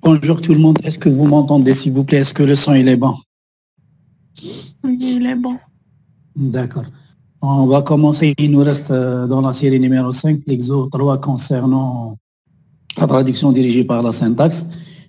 Bonjour tout le monde, est-ce que vous m'entendez s'il vous plaît? Est-ce que le son il est bon? Oui, il est bon. D'accord. On va commencer, il nous reste dans la série numéro 5, l'exo 3 concernant la traduction dirigée par la syntaxe.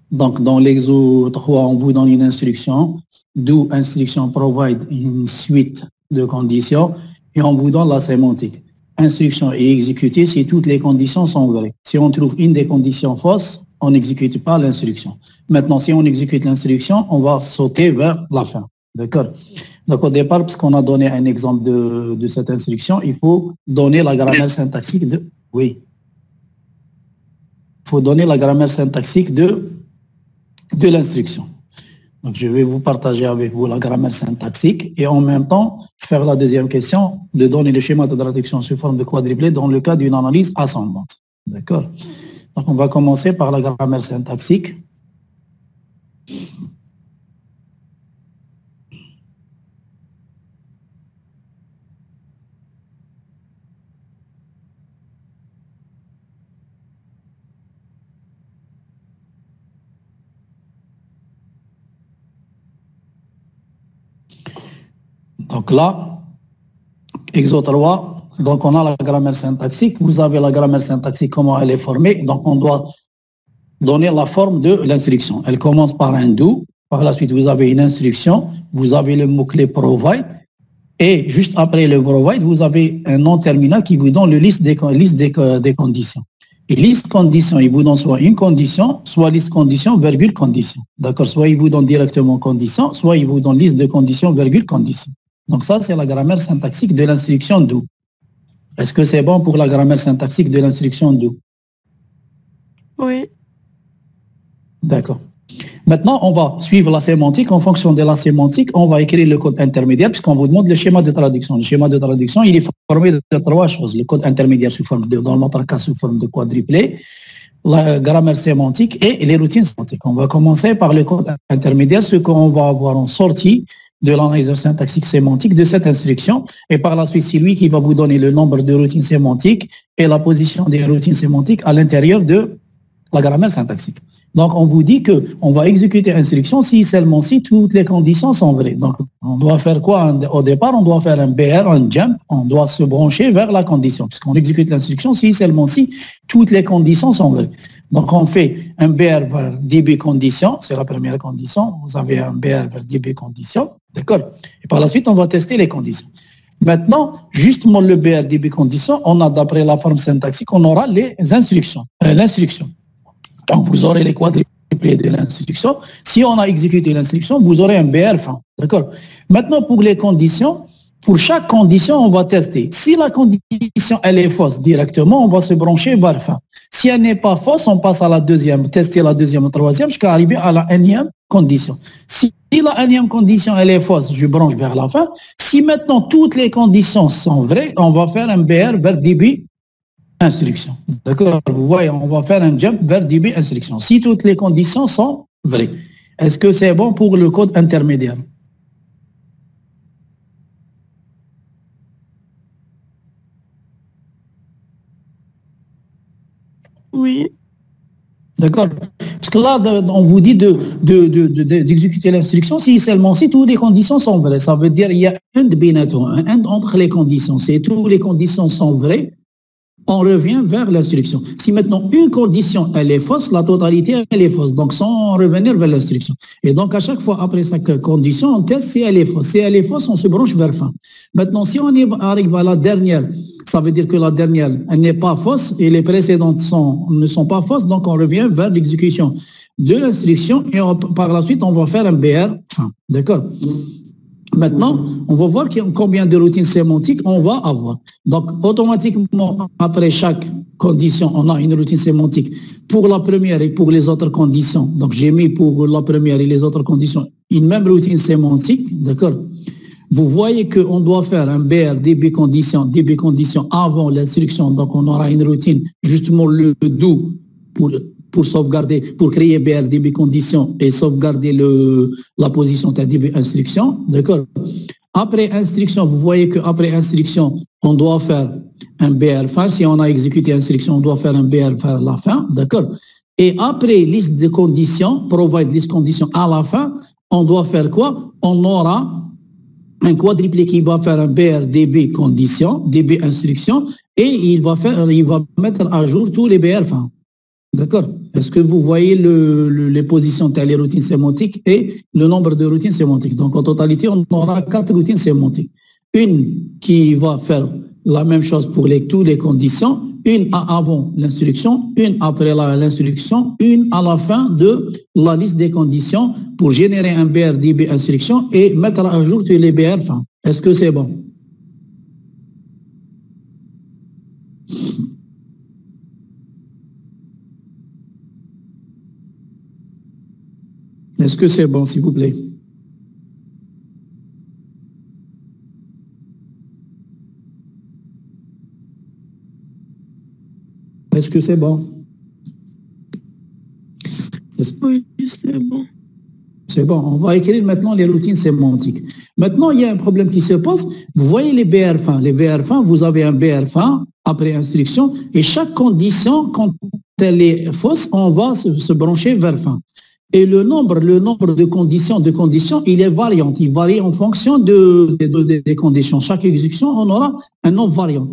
Donc dans l'exo 3, on vous donne une instruction, d'où instruction provide une suite de conditions et on vous donne la sémantique. Instruction est exécutée si toutes les conditions sont vraies. Si on trouve une des conditions fausses, on n'exécute pas l'instruction. Maintenant, si on exécute l'instruction, on va sauter vers la fin. D'accord? Donc au départ, parce qu'on a donné un exemple de cette instruction, il faut donner la grammaire syntaxique de... Oui. Il faut donner la grammaire syntaxique de l'instruction. Donc je vais vous partager avec vous la grammaire syntaxique et en même temps faire la deuxième question de donner le schéma de traduction sous forme de quadruplé dans le cas d'une analyse ascendante. D'accord? Donc on va commencer par la grammaire syntaxique. Donc là, exo 3, donc on a la grammaire syntaxique. Vous avez la grammaire syntaxique, comment elle est formée. Donc on doit donner la forme de l'instruction. Elle commence par un do. Par la suite, vous avez une instruction. Vous avez le mot-clé provide. Et juste après le provide, vous avez un nom terminal qui vous donne le liste des conditions. Et liste condition, il vous donne soit une condition, soit liste condition, virgule condition. D'accord? Soit il vous donne directement condition, soit il vous donne liste de conditions, virgule condition. Donc ça, c'est la grammaire syntaxique de l'instruction do. Est-ce que c'est bon pour la grammaire syntaxique de l'instruction do? Oui. D'accord. Maintenant, on va suivre la sémantique. En fonction de la sémantique, on va écrire le code intermédiaire puisqu'on vous demande le schéma de traduction. Le schéma de traduction, il est formé de trois choses. Le code intermédiaire sous forme de, dans notre cas, sous forme de quadruplé, la grammaire sémantique et les routines sémantiques. On va commencer par le code intermédiaire, ce qu'on va avoir en sortie de l'analyseur syntaxique sémantique de cette instruction. Et par la suite, c'est lui qui va vous donner le nombre de routines sémantiques et la position des routines sémantiques à l'intérieur de la grammaire syntaxique. Donc, on vous dit qu'on va exécuter l'instruction si seulement si toutes les conditions sont vraies. Donc, on doit faire quoi? Au départ, on doit faire un BR, un jump, on doit se brancher vers la condition, puisqu'on exécute l'instruction si seulement si toutes les conditions sont vraies. Donc, on fait un BR vers DB condition, c'est la première condition. Vous avez un BR vers DB condition, d'accord? Et par la suite, on va tester les conditions. Maintenant, justement, le BR DB condition, on a d'après la forme syntaxique, on aura les instructions, l'instruction. Donc, vous aurez les quadruplés de l'instruction. Si on a exécuté l'instruction, vous aurez un BR fin. D'accord? Maintenant, pour les conditions, pour chaque condition, on va tester. Si la condition, elle est fausse directement, on va se brancher vers fin. Si elle n'est pas fausse, on passe à la deuxième, tester la deuxième, la troisième, jusqu'à arriver à la énième condition. Si la énième condition, elle est fausse, je branche vers la fin. Si maintenant, toutes les conditions sont vraies, on va faire un BR vers début instruction. D'accord? Vous voyez, on va faire un jump vers DB instruction. Si toutes les conditions sont vraies. Est-ce que c'est bon pour le code intermédiaire? Oui. D'accord? Parce que là, on vous dit d'exécuter l'instruction si seulement si toutes les conditions sont vraies. Ça veut dire qu'il y a un entre les conditions. Si toutes les conditions sont vraies, on revient vers l'instruction. Si maintenant une condition, elle est fausse, la totalité, elle est fausse. Donc, sans revenir vers l'instruction. Et donc, à chaque fois, après chaque condition, on teste si elle est fausse. Si elle est fausse, on se branche vers fin. Maintenant, si on arrive à la dernière, ça veut dire que la dernière, elle n'est pas fausse et les précédentes ne sont pas fausses. Donc, on revient vers l'exécution de l'instruction et par la suite, on va faire un BR fin. D'accord? Maintenant, on va voir combien de routines sémantiques on va avoir. Donc, automatiquement, après chaque condition, on a une routine sémantique pour la première et pour les autres conditions. Donc, j'ai mis pour la première et les autres conditions une même routine sémantique, d'accord? Vous voyez qu'on doit faire un BR DB condition avant l'instruction. Donc, on aura une routine, justement le do pour sauvegarder, pour créer BRDB condition et sauvegarder la position de DB instruction, d'accord? Après instruction, vous voyez qu'après instruction, on doit faire un BR fin. Si on a exécuté instruction, on doit faire un BR vers la fin, d'accord? Et après liste de conditions, provide list conditions à la fin, on doit faire quoi? On aura un quadruplé qui va faire un BR DB condition, DB instruction, et il va mettre à jour tous les BR fins. D'accord? Est-ce que vous voyez les positions les routines sémantiques et le nombre de routines sémantiques? Donc en totalité, on aura 4 routines sémantiques. Une qui va faire la même chose pour toutes les conditions, une avant l'instruction, une après l'instruction, une à la fin de la liste des conditions pour générer un BRDB instruction et mettre à jour tous les BR fins. Est-ce que c'est bon? Est-ce que c'est bon, s'il vous plaît? Est-ce que c'est bon? Oui, c'est bon. C'est bon, on va écrire maintenant les routines sémantiques. Maintenant, il y a un problème qui se passe. Vous voyez les BR fins. Les BR fins, vous avez un BR fin après instruction et chaque condition, quand elle est fausse, on va se brancher vers fin. Et le nombre de conditions, il est variant. Il varie en fonction des conditions. Chaque exécution, on aura un nombre variant.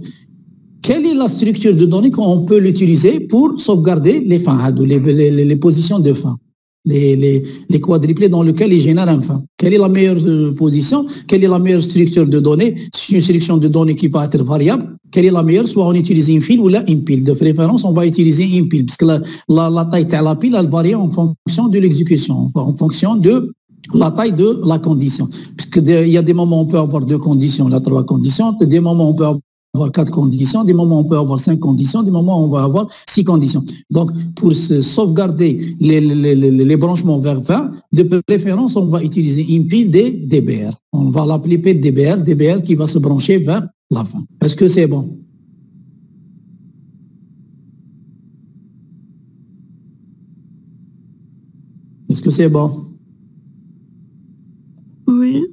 Quelle est la structure de données qu'on peut l'utiliser pour sauvegarder les fins, les positions de fin, les quadruplés dans lesquels il génère un fin? Quelle est la meilleure position? Quelle est la meilleure structure de données? C'est une structure de données qui va être variable. Quelle est la meilleure? Soit on utilise une file ou là une pile. De préférence, on va utiliser une pile parce que la taille de la pile, elle varie en fonction de l'exécution, en fonction de la taille de la condition. Parce qu'il y a des moments où on peut avoir 2 conditions, là 3 conditions, des moments où on peut avoir 4 conditions, des moments où on peut avoir 5 conditions, des moments où on va avoir 6 conditions. Donc, pour sauvegarder les branchements vers 20, de préférence, on va utiliser une pile des DBR. On va l'appeler PDBR, DBR qui va se brancher vers la fin. Est-ce que c'est bon? Est-ce que c'est bon? Oui.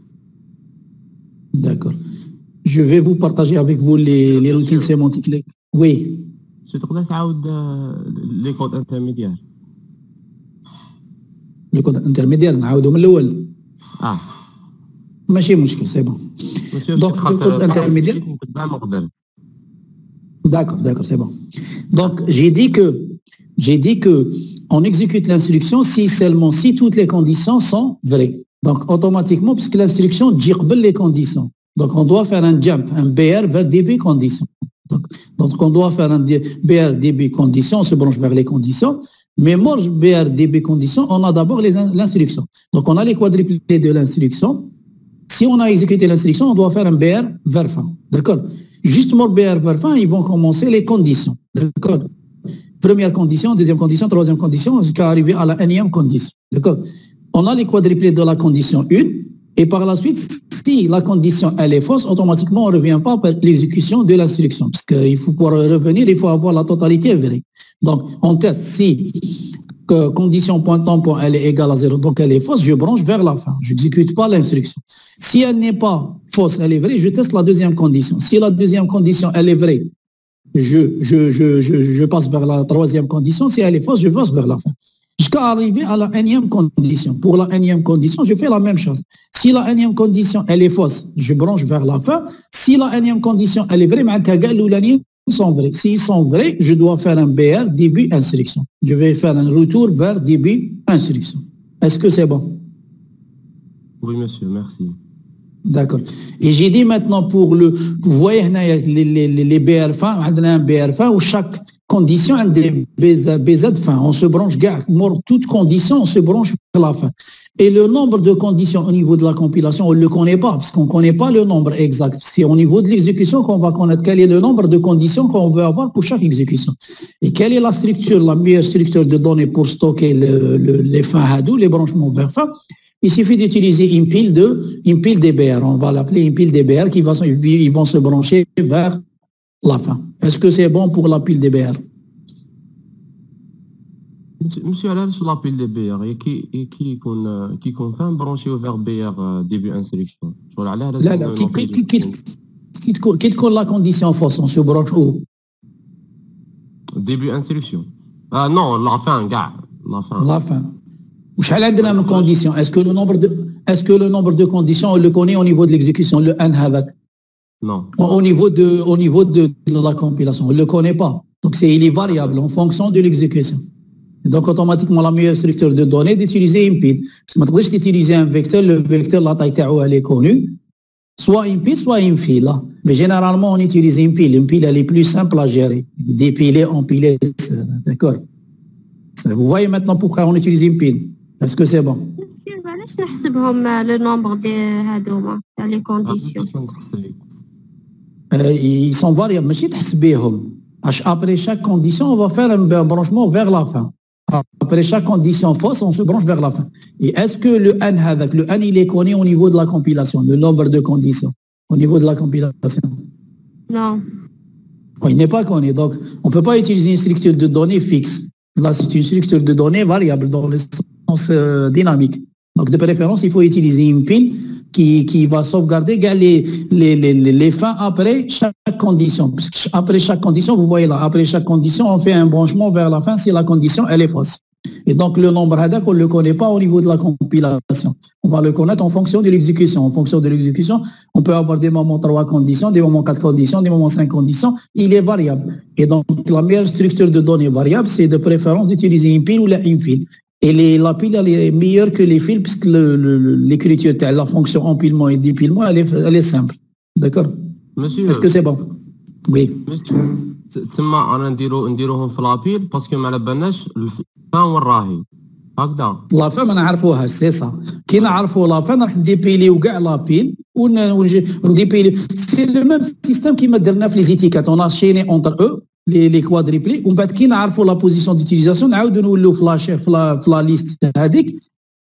D'accord. Je vais vous partager avec vous les routines sémantiques. Oui. تقدر تعاود لي كود انترميديير لي كود انترميديير نعاودو من الاول ماشي مشكل سي بون دونك لو كود انترميديير نتبع ما قدرت d'accord c'est bon donc j'ai dit que on exécute l'instruction si toutes les conditions sont vraies donc automatiquement puisque l'instruction dit قبل les conditions. Donc, on doit faire un jump, un BR vers DB condition. Donc, on doit faire un BR DB condition, on se branche vers les conditions. Mais moi, BR DB condition, on a d'abord l'instruction. Donc, on a les quadruplés de l'instruction. Si on a exécuté l'instruction, on doit faire un BR vers fin. D'accord? Justement, BR vers fin, ils vont commencer les conditions. D'accord? Première condition, deuxième condition, troisième condition, jusqu'à arriver à la énième condition. D'accord? On a les quadruplés de la condition 1. Et par la suite, si la condition elle est fausse, automatiquement on ne revient pas par l'exécution de l'instruction. Parce qu'il faut pouvoir revenir, il faut avoir la totalité vraie. Donc on teste si condition point tampon elle est égale à 0, donc elle est fausse, je branche vers la fin. Je n'exécute pas l'instruction. Si elle n'est pas fausse, elle est vraie, je teste la deuxième condition. Si la deuxième condition elle est vraie, je passe vers la troisième condition. Si elle est fausse, je passe vers la fin. Jusqu'à arriver à la énième condition. Pour la énième condition, je fais la même chose. Si la énième condition, elle est fausse, je branche vers la fin. Si la énième condition, elle est vraie, ils sont vrais. S'ils sont vrais, je dois faire un BR, début, instruction. Je vais faire un retour vers début, instruction. Est-ce que c'est bon? Oui, monsieur, merci. D'accord. Et j'ai dit maintenant vous voyez les BR fin, on a un BR fin où chaque condition a des BZ fin. On se branche, toute condition, on se branche vers la fin. Et le nombre de conditions au niveau de la compilation, on ne le connaît pas, parce qu'on ne connaît pas le nombre exact. C'est au niveau de l'exécution qu'on va connaître quel est le nombre de conditions qu'on veut avoir pour chaque exécution. Et quelle est la meilleure structure de données pour stocker les fins hadou, les branchements vers fin. Il suffit d'utiliser une pile DBR. On va l'appeler une pile DBR ils vont se brancher vers la fin. Est-ce que c'est bon pour la pile DBR? Monsieur, علاش لا بيل دي بي ار كي يكون فاهم برونشيو فيغ بي ار ديبي انستركسيون شغل علاه لا كي تكون لا كونديسيون فوس on se branche où? ديبي انستركسيون Non, la fin, gars. La fin. La fin. وشحال عندنا من conditions? Est-ce que le nombre de conditions on le connaît au niveau de l'exécution, le n هذاك? Non. Au niveau de la compilation, on ne le connaît pas. Donc il est variable en fonction de l'exécution. Et donc automatiquement la meilleure structure de données d'utiliser une pile. Parce que ما تقدرش utiliser un vecteur, le vecteur la taille تاعو elle est connue, soit une pile, soit une file. Mais généralement on utilise une pile. Une pile elle est plus simple à gérer. Dépiler, empiler, d'accord. Vous voyez maintenant pourquoi on utilise une pile. Est-ce que c'est bon? علاش نحسبهم لو نومبر دي هادوما تاع لي كونديسيون؟ Ils sont variables, ماشي تحسبيهم. Après chaque condition, on va faire un branchement vers la fin. Après chaque condition fausse, on se branche vers la fin. Et est-ce que le n هذاك, le n il est connu au niveau de la compilation, le nombre de conditions, au niveau de la compilation? Non. Il n'est pas connu, donc on ne peut pas utiliser une structure de données fixe. Là, c'est une structure de données variable dans le sens dynamique. Donc, de préférence, il faut utiliser une pile qui va sauvegarder les fins après chaque condition. Parce que après chaque condition, vous voyez là, après chaque condition, on fait un branchement vers la fin si la condition elle est fausse. Et donc, le nombre hadak, on ne le connaît pas au niveau de la compilation. On va le connaître en fonction de l'exécution. En fonction de l'exécution, on peut avoir des moments 3 conditions, des moments 4 conditions, des moments 5 conditions. Il est variable. Et donc, la meilleure structure de données variable, c'est de préférence d'utiliser une pile ou une file. Et la pile, elle est meilleure que les fils, puisque l'écriture de la fonction empilement et dépilement, elle est simple. D'accord? Monsieur, est-ce que c'est bon? Oui. Monsieur, تسمى انا نديروهم في لابيل باسكو ما على بالناش الفان وين راهي هكذا. لا فان ما نعرفوهاش سي صا. كي نعرفوا لا فان راح نديبيليو كاع لابيل ونديبيليو سي لو ميم سيستيم كيما درنا في لي زيتيكات اون اشيني اونتر او لي كوادريبلي ومن بعد كي نعرفوا لا بوزيسيون ديتيليزاسيون نعاودوا نولوا في لا ليست هذيك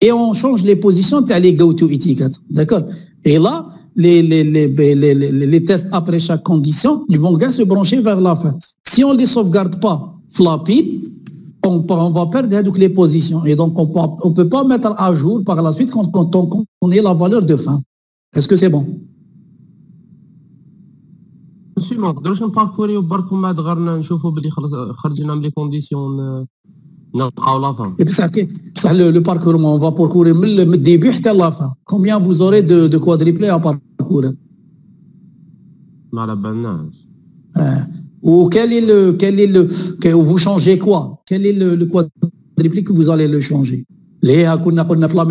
et on change les positions تاع les go to etiquette. D'accord? Et là les tests après chaque condition, ils vont se brancher vers la fin. Si on ne les sauvegarde pas la pile, on va perdre les positions. Et donc, on ne peut pas mettre à jour par la suite quand on connaît la valeur de fin. Est-ce que c'est bon? Monsieur, ما نقدروش نباركوريو برك ومن بعد غير نشوفوا بلي خرجنا من لي كونديسيون نلقاو لا فان. Et puis le parcours, on va parcourir le début jusqu'à la fin. Combien vous aurez de quadruplés à parcourir? ما على بالناش. Ou vous changez quoi? Quel est le quadruplé que vous allez le changer? La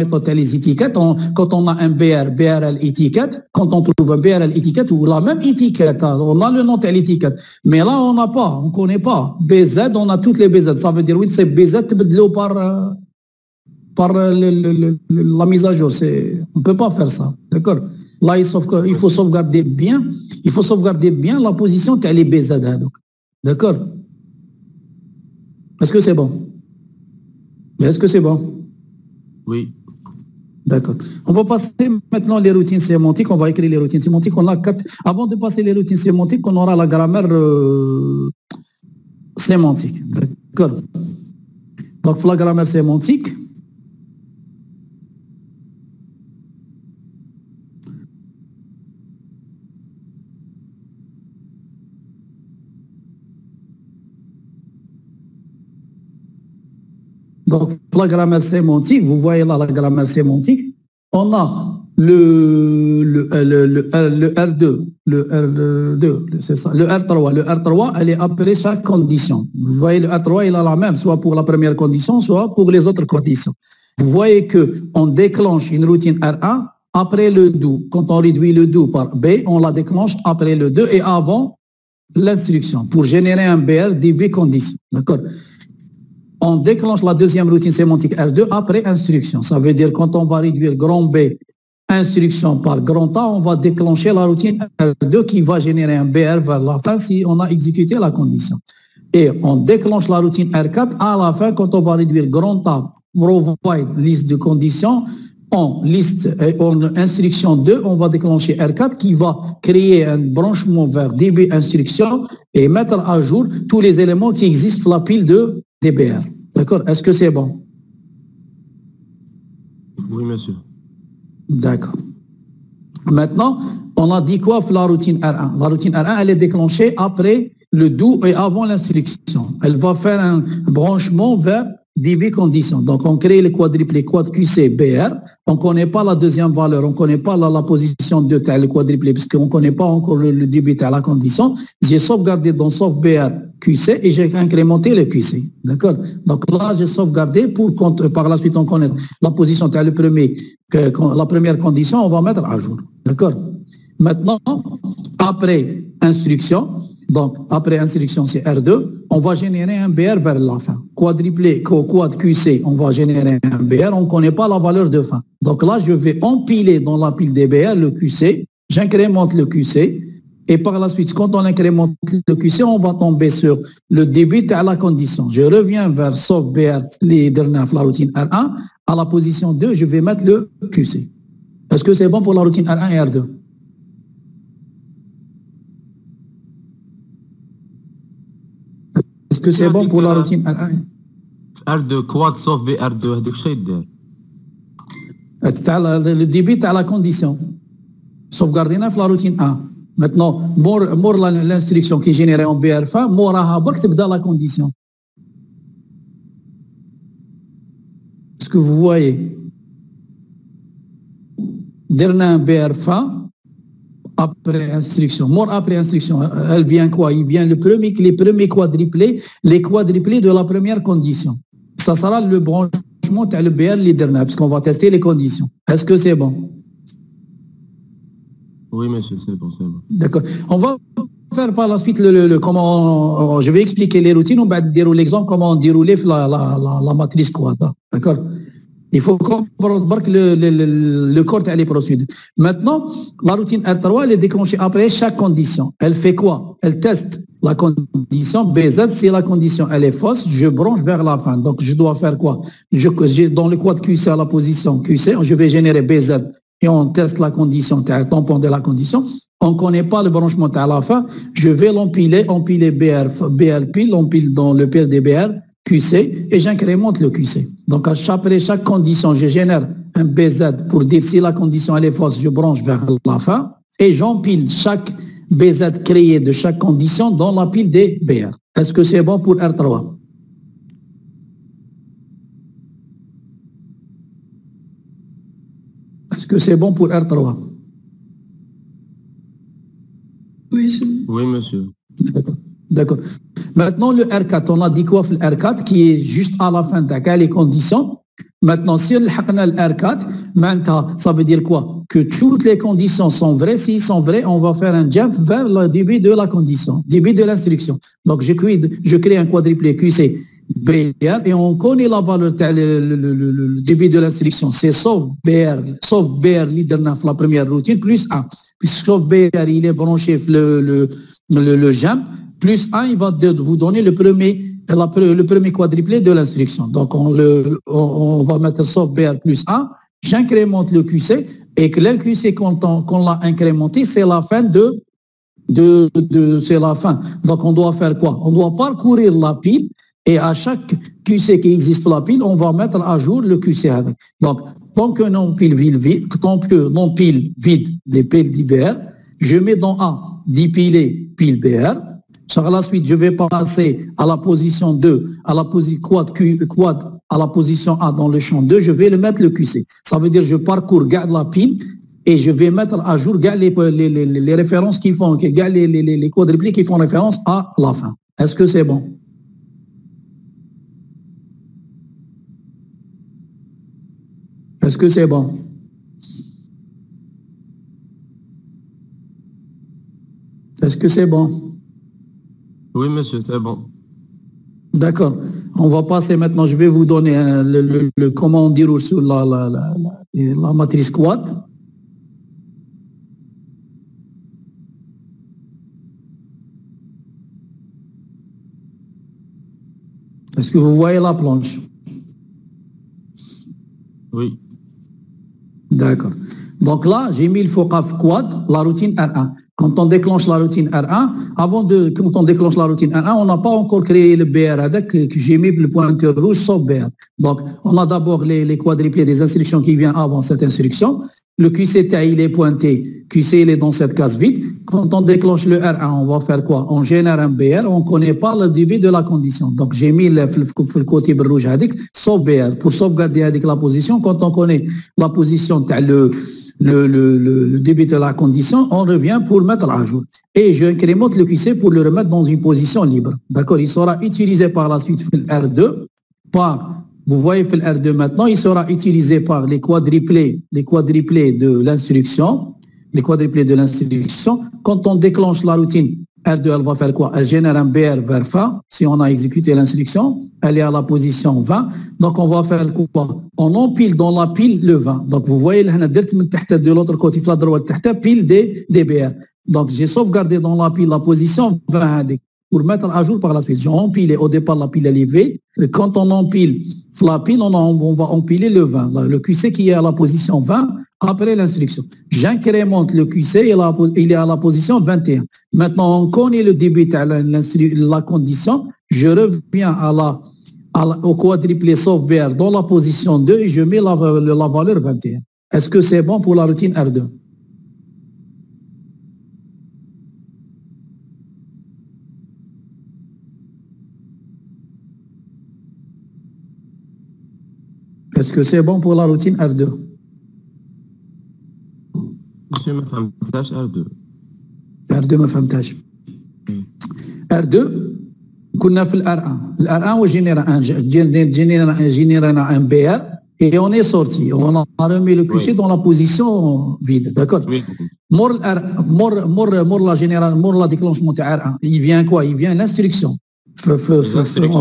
méthode les étiquettes, quand on a un BRL étiquette, quand on trouve un BRL étiquette ou la même étiquette, on a le nom de l'étiquette. Mais là, on n'a pas, on ne connaît pas. BZ, on a toutes les BZ. Ça veut dire, oui, c'est BZ par la mise à jour. On ne peut pas faire ça. D'accord? Là, il faut sauvegarder bien la position de les BZ. D'accord? Est-ce que c'est bon? Est-ce que c'est bon? Oui. D'accord. On va passer maintenant les routines sémantiques. On va écrire les routines sémantiques. On a 4. Avant de passer les routines sémantiques, on aura la grammaire sémantique. D'accord. Donc, la grammaire sémantique. Donc, la grammaire sémantique, vous voyez là la grammaire sémantique, on a le R2, c'est ça, le R3. Le R3, elle est après chaque condition. Vous voyez, le R3, il a la même, soit pour la première condition, soit pour les autres conditions. Vous voyez qu'on déclenche une routine R1 après le do. Quand on réduit le do par B, on la déclenche après le 2 et avant l'instruction pour générer un BR DB condition. D'accord? On déclenche la deuxième routine sémantique R2 après instruction. Ça veut dire quand on va réduire grand B instruction par grand A, on va déclencher la routine R2 qui va générer un BR vers la fin si on a exécuté la condition. Et on déclenche la routine R4 à la fin quand on va réduire grand A, provide liste de conditions, en instruction 2, on va déclencher R4 qui va créer un branchement vers DB instruction et mettre à jour tous les éléments qui existent sur la pile de DBR. D'accord? Est-ce que c'est bon? Oui, monsieur. D'accord. Maintenant, on a dit quoi pour la routine R1? La routine R1, elle est déclenchée après le do est avant l'instruction. Elle va faire un branchement vers DB condition. Donc, on crée le quadruplé quad QC BR. On ne connaît pas la deuxième valeur, on ne connaît pas la position de tel quadruplé, parce qu'on ne connaît pas encore le débit à la condition. J'ai sauvegardé dans sauf BR QC et j'ai incrémenté le QC. D'accord? Donc là, j'ai sauvegardé pour par la suite on connaît la position de la première condition, on va mettre à jour. D'accord? Maintenant, après instruction, donc après instruction c'est R2, on va générer un BR vers la fin. Quadruplé, quad QC, on va générer un BR, on ne connaît pas la valeur de fin. Donc là, je vais empiler dans la pile des BR le QC, j'incrémente le QC, et par la suite, quand on incrémente le QC, on va tomber sur le débit à la condition. Je reviens vers sauf BR, les derniers, la routine R1, à la position 2, je vais mettre le QC. Est-ce que c'est bon pour la routine R1 et R2? Est-ce que c'est bon pour la routine R1? R2 quad sauf BR2 هذيك الشيء يدير. Le débit à la condition. Sauvegarder la routine 1. Maintenant, mort l'instruction qui est générée en BR fin, moraha bark tibda la condition. Est-ce que vous voyez? Dernier BR fin, après instruction. Mort après instruction, elle vient quoi? Il vient les premiers quadruplés, les quadruplés de la première condition. Ça sera le branchement de le BR les derniers, parce qu'on va tester les conditions. Est-ce que c'est bon? Oui, monsieur, c'est bon, c'est bon. D'accord. On va faire par la suite comment. Je vais expliquer les routines, on va dérouler l'exemple comment dérouler la matrice quad. D'accord. Il faut comprendre que le corps est les procédures. Maintenant, la routine R3, elle est déclenchée après chaque condition. Elle fait quoi? Elle teste la condition BZ. Si la condition elle est fausse, je branche vers la fin. Donc, je dois faire quoi? Dans le quad QC à la position QC, je vais générer BZ et on teste la condition, tampon de la condition. On ne connaît pas le branchement à la fin. Je vais empiler BR pile, l'empile dans le pile des BR. QC et j'incrémente le QC. Donc après chaque condition, je génère un BZ pour dire si la condition elle est fausse, je branche vers la fin et j'empile chaque BZ créé de chaque condition dans la pile des BR. Est-ce que c'est bon pour R3? Est-ce que c'est bon pour R3? Oui, monsieur. D'accord. D'accord. Maintenant, le R4, on a dit quoi le R4 qui est juste à la fin de les conditions. Maintenant, si on a le R4, ça veut dire quoi? Que toutes les conditions sont vraies. S'ils sont vraies, on va faire un jump vers le début de la condition, début de l'instruction. Donc, je crée un quadruplé QC BR et on connaît la valeur le début de l'instruction. C'est sauf BR leader la première routine plus 1. Puisque sauf BR, il est branché le jump. Plus 1, il va vous donner le premier quadruplé de l'instruction. Donc, on va mettre sauf BR plus 1, j'incrémente le QC, et que le QC, qu'on l'a incrémenté, c'est la fin c'est la fin. Donc, on doit faire quoi? On doit parcourir la pile, et à chaque QC qui existe sur la pile, on va mettre à jour le QC avec. Donc, tant que non pile vide des piles d'IBR, je mets dans A, dipiler pile BR. Par la suite, je vais passer à la position 2, à la position quad, à la position A dans le champ 2, je vais le mettre le QC. Ça veut dire que je parcours, garde la pile et je vais mettre à jour les références qui font, les quadruplés qui font référence à la fin. Est-ce que c'est bon? Est-ce que c'est bon? Est-ce que c'est bon? Oui, monsieur, c'est bon. D'accord. On va passer maintenant, je vais vous donner comment on déroule sur la matrice quad. Est-ce que vous voyez la planche? Oui. D'accord. Donc là, j'ai mis le FOCAF quad, la routine R1. Quand on déclenche la routine R1, quand on déclenche la routine R1, on n'a pas encore créé le BR avec que j'ai mis le pointeur rouge sauf BR. Donc, on a d'abord les quadruplés des instructions qui viennent avant cette instruction. Le QC il est pointé, QC il est dans cette case vide. Quand on déclenche le R1, on va faire quoi? On génère un BR, on ne connaît pas le débit de la condition. Donc j'ai mis le côté rouge sauf BR. Pour sauvegarder avec la position, quand on connaît la position, le débit de la condition, on revient pour mettre à jour. Et je incrémente le QC pour le remettre dans une position libre. D'accord? Il sera utilisé par la suite le R2 par... Vous voyez, le R2 maintenant, il sera utilisé par les quadriplés de l'instruction. Les quadriplés de l'instruction. Quand on déclenche la routine, R2, elle va faire quoi? Elle génère un BR vers fin. Si on a exécuté l'instruction, elle est à la position 20. Donc, on va faire quoi? On empile dans la pile le 20. Donc, vous voyez, de l'autre côté, la droite, pile des BR. Donc, j'ai sauvegardé dans la pile la position 20 pour mettre à jour par la suite. J'ai empilé au départ la pile élevée. Et quand on empile la pile, on va empiler le 20. Le QC qui est à la position 20 après l'instruction. J'incrémente le QC, il est à la position 21. Maintenant, on connaît le débit de la condition. Je reviens au quadruplé sauf BR dans la position 2 et je mets la valeur 21. Est-ce que c'est bon pour la routine R2? Est-ce que c'est bon pour la routine R2? Monsieur ما فهمتهاش R2. R2 ما فهمتهاش. R2 كنا في الR1. الR1 génère un BR et on est sorti. On a remis le QC dans la position vide. D'accord? Mort la déclenchement de R1. Il vient quoi? Il vient l'instruction. On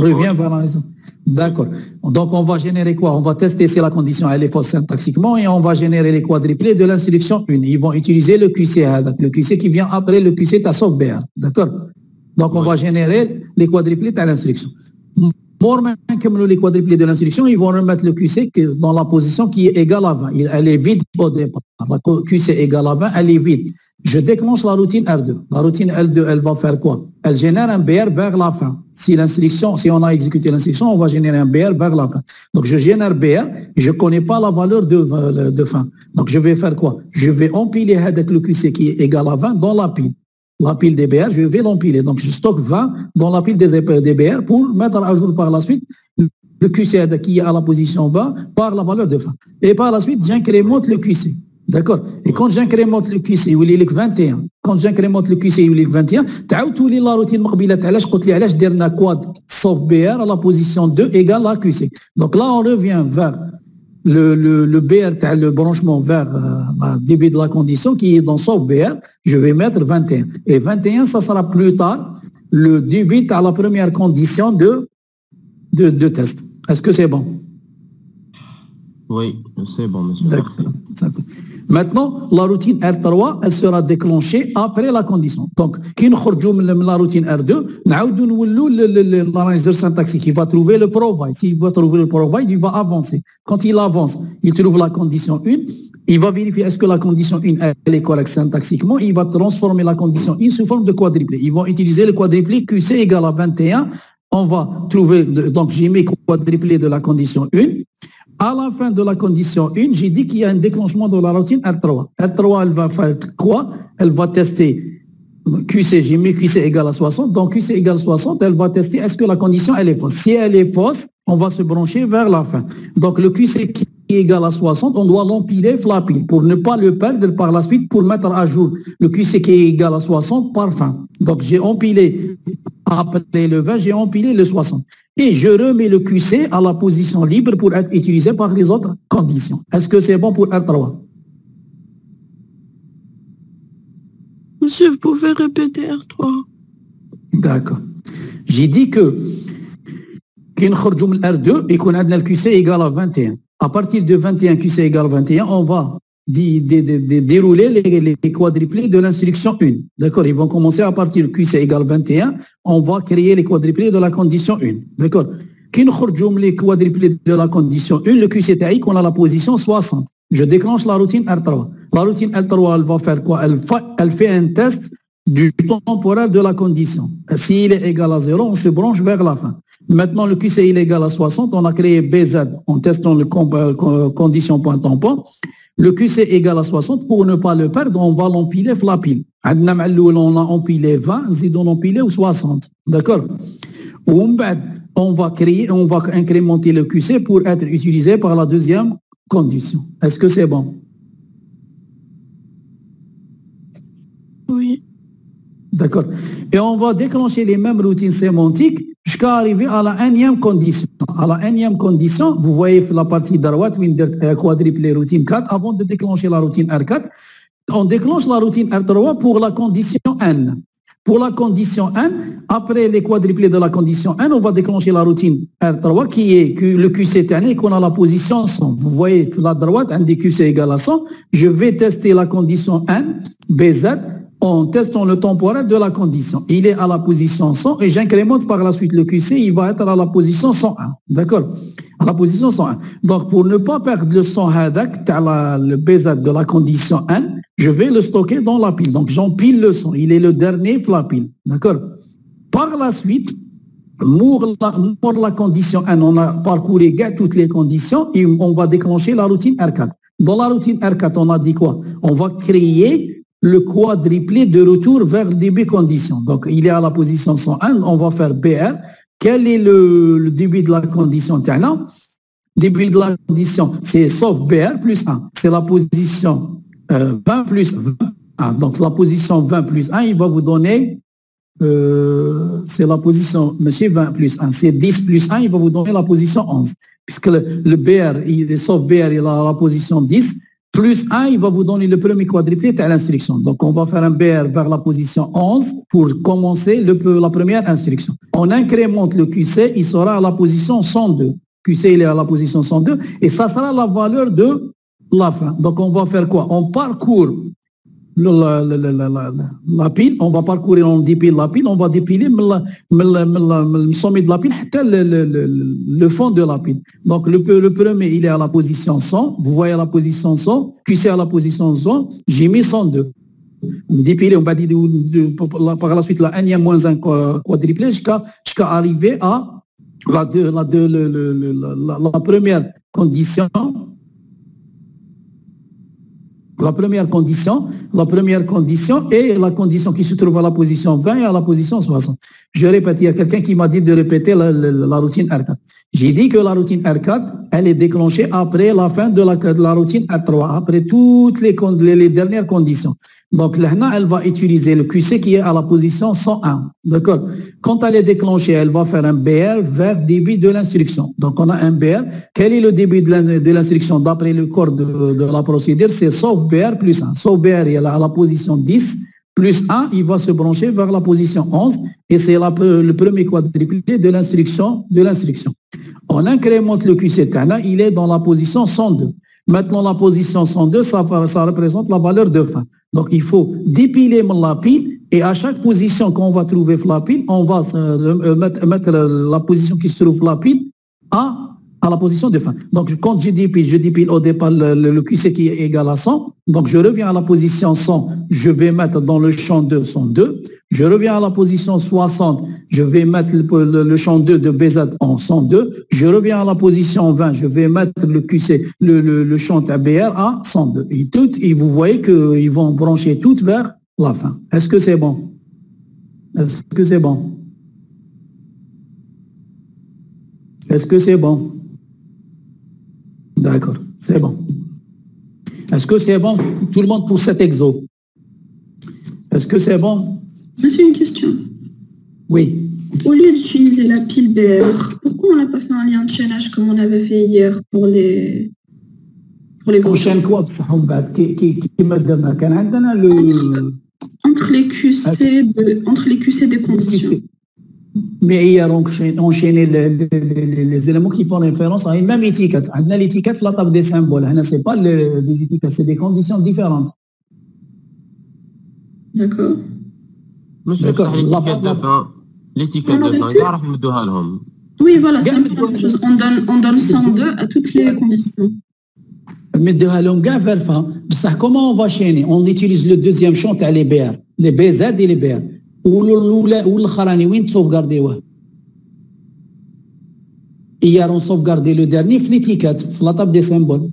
revient vers la... D'accord. Donc, on va générer quoi? On va tester si la condition elle est fausse syntaxiquement et on va générer les quadruplés de l'instruction 1. Ils vont utiliser le QC, le QC qui vient après le QC sauf BR. D'accord? Donc, on va générer les quadruplés de l'instruction. Comme les quadruplés de l'instruction, ils vont remettre le QC dans la position qui est égale à 20. Elle est vide au départ. La QC égale à 20, elle est vide. Je déclenche la routine R2. La routine L2, elle va faire quoi? Elle génère un BR vers la fin. Si on a exécuté l'instruction, on va générer un BR vers la fin. Donc, je génère BR, je ne connais pas la valeur de fin. Donc, je vais faire quoi? Je vais empiler avec le QC qui est égal à 20 dans la pile. La pile des BR, je vais l'empiler. Donc, je stocke 20 dans la pile des BR pour mettre à jour par la suite le QC qui est à la position 20 par la valeur de fin. Et par la suite, j'incrémente le QC. D'accord? Et quand j'incrémente le QC, il est 21. Quand j'incrémente le QC, il est 21. تعاودتوا لي لا روتين مقبله علاش قلت لي علاش درنا كواد sauf BR à la position 2 égale à QC. Donc là, on revient vers le BR, le branchement vers le débit de la condition qui est dans sauf BR. Je vais mettre 21. Et 21, ça sera plus tard le débit à la première condition de test. Est-ce que c'est bon? Oui, c'est bon, monsieur. D'accord. Maintenant, la routine R3, elle sera déclenchée après la condition. Donc, quand nous sortons de la routine R2, l'analyse syntaxique, il va trouver le provide. S'il va trouver le provide, il va avancer. Quand il avance, il trouve la condition 1, il va vérifier est-ce que la condition 1 elle est correcte syntaxiquement, il va transformer la condition 1 sous forme de quadruplé. Ils vont utiliser le quadruplé QC égale à 21. On va trouver, donc j'ai mis quadruplé de la condition 1. À la fin de la condition 1, j'ai dit qu'il y a un déclenchement de la routine R3. R3, elle va faire quoi? Elle va tester QC, j'ai mis QC égale à 60. Donc QC égale 60, elle va tester est-ce que la condition elle est fausse. Si elle est fausse, on va se brancher vers la fin. Donc le QC qui est égal à 60, on doit l'empiler la pile pour ne pas le perdre par la suite pour mettre à jour le QC qui est égal à 60 par fin. Donc j'ai empilé après le 20, j'ai empilé le 60. Et je remets le QC à la position libre pour être utilisé par les autres conditions. Est-ce que c'est bon pour R3? Monsieur, vous pouvez répéter R3? D'accord. J'ai dit que quand nous sortons de R2 et qu'on a le QC égal à 21. À partir de 21, QC égale 21, on va dérouler les quadruplés de l'instruction 1. D'accord? Ils vont commencer à partir de QC égale 21, on va créer les quadruplés de la condition 1. D'accord? Quand nous sortons les quadruplés de la condition 1, le QC TI, on a la position 60. Je déclenche la routine R3. La routine R3, elle va faire quoi? Elle fait un test du temporaire de la condition. S'il est égal à 0, on se branche vers la fin. Maintenant, le QC il est égal à 60, on a créé BZ en testant le condition point tampon. Le QC égale à 60. Pour ne pas le perdre, on va l'empiler la pile. On a empilé 20, on empilé 60. D'accord? On va incrémenter le QC pour être utilisé par la deuxième condition. Est-ce que c'est bon? Oui. D'accord. Et on va déclencher les mêmes routines sémantiques jusqu'à arriver à la énième condition. À la énième condition, vous voyez la partie droite, quadruplé routine 4, avant de déclencher la routine R4, on déclenche la routine R3 pour la condition N. Pour la condition N, après les quadruplés de la condition N, on va déclencher la routine R3 qui est le QC terné qu'on a la position 100. Vous voyez la droite, un des QC égale à 100. Je vais tester la condition N, BZ, en testant le temporel de la condition. Il est à la position 100 et j'incrémente par la suite le QC, il va être à la position 101. D'accord? À la position 101. Donc, pour ne pas perdre le 100 hadak, le BZ de la condition N, je vais le stocker dans la pile. Donc, j'empile le 100. Il est le dernier la pile. D'accord? Par la suite, pour la condition N, on a parcouru toutes les conditions et on va déclencher la routine R4. Dans la routine R4, on a dit quoi? On va créer le quadruplé de retour vers le début condition. Donc, il est à la position 101, on va faire BR. Quel est le début de la condition? Début de la condition, c'est sauf BR plus 1. C'est la position 20 plus 1. Donc, la position 20 plus 1, il va vous donner, c'est la position, monsieur, 20 plus 1. C'est 10 plus 1, il va vous donner la position 11. Puisque le BR, sauf BR, il a la position 10. Plus 1, il va vous donner le premier quadruplé à l'instruction. Donc, on va faire un BR vers la position 11 pour commencer la première instruction. On incrémente le QC, il sera à la position 102. QC, il est à la position 102 et ça sera la valeur de la fin. Donc, on va faire quoi? On parcourt la pile, on va parcourir, on dépile la pile, on va dépiler le sommet de la pile, le fond de la pile. Donc, le premier, il est à la position 100. Vous voyez la position 100, QC à la position 100, j'ai mis 102. Dépiler, on va dire par la suite, la énième moins 1 quadruplé jusqu'à arriver à la première condition. La première condition est la condition qui se trouve à la position 20 et à la position 60. Je répète, il y a quelqu'un qui m'a dit de répéter la routine R4. J'ai dit que la routine R4, elle est déclenchée après la fin de la routine R3, après toutes les dernières conditions. Donc, là, elle va utiliser le QC qui est à la position 101. D'accord? Quand elle est déclenchée, elle va faire un BR vers le début de l'instruction. Donc, on a un BR. Quel est le début de l'instruction d'après le corps de la procédure? C'est sauf BR plus 1. Sauf BR, il est à la position 10. Plus 1, il va se brancher vers la position 11 et c'est le premier quadruplé de l'instruction. On incrémente le QC Tana, il est dans la position 102. Maintenant, la position 102, ça représente la valeur de fin. Donc, il faut dépiler la pile et à chaque position qu'on va trouver la pile, on va mettre la position qui se trouve la pile à la position de fin. Donc, quand je dépile au départ le QC qui est égal à 100. Donc, je reviens à la position 100, je vais mettre dans le champ 2 102. Je reviens à la position 60, je vais mettre le champ 2 de BZ en 102. Je reviens à la position 20, je vais mettre le QC, le champ ABR à 102. Et vous voyez qu'ils vont brancher toutes vers la fin. Est-ce que c'est bon? Est-ce que c'est bon? Est-ce que c'est bon? D'accord, c'est bon. Est-ce que c'est bon tout le monde pour cet exo? Est-ce que c'est bon? J'ai une question. Oui. Au lieu d'utiliser la pile BR, pourquoi on n'a pas fait un lien de chaînage comme on avait fait hier pour les chaînes quoi entre les QC des conditions. Mais hier, on enchaîné les éléments qui font référence à une même étiquette. L'étiquette, la table des symboles. Ce n'est pas des étiquettes, c'est des conditions différentes. D'accord. Monsieur, l'étiquette de fin, oui, voilà, c'est la même chose. On donne 102 à toutes les conditions. Mais comment on va chaîner? On utilise le deuxième champ, les BR, les BZ et les BR. Hier, on sauvegardait le dernier, l'étiquette, la table des symboles.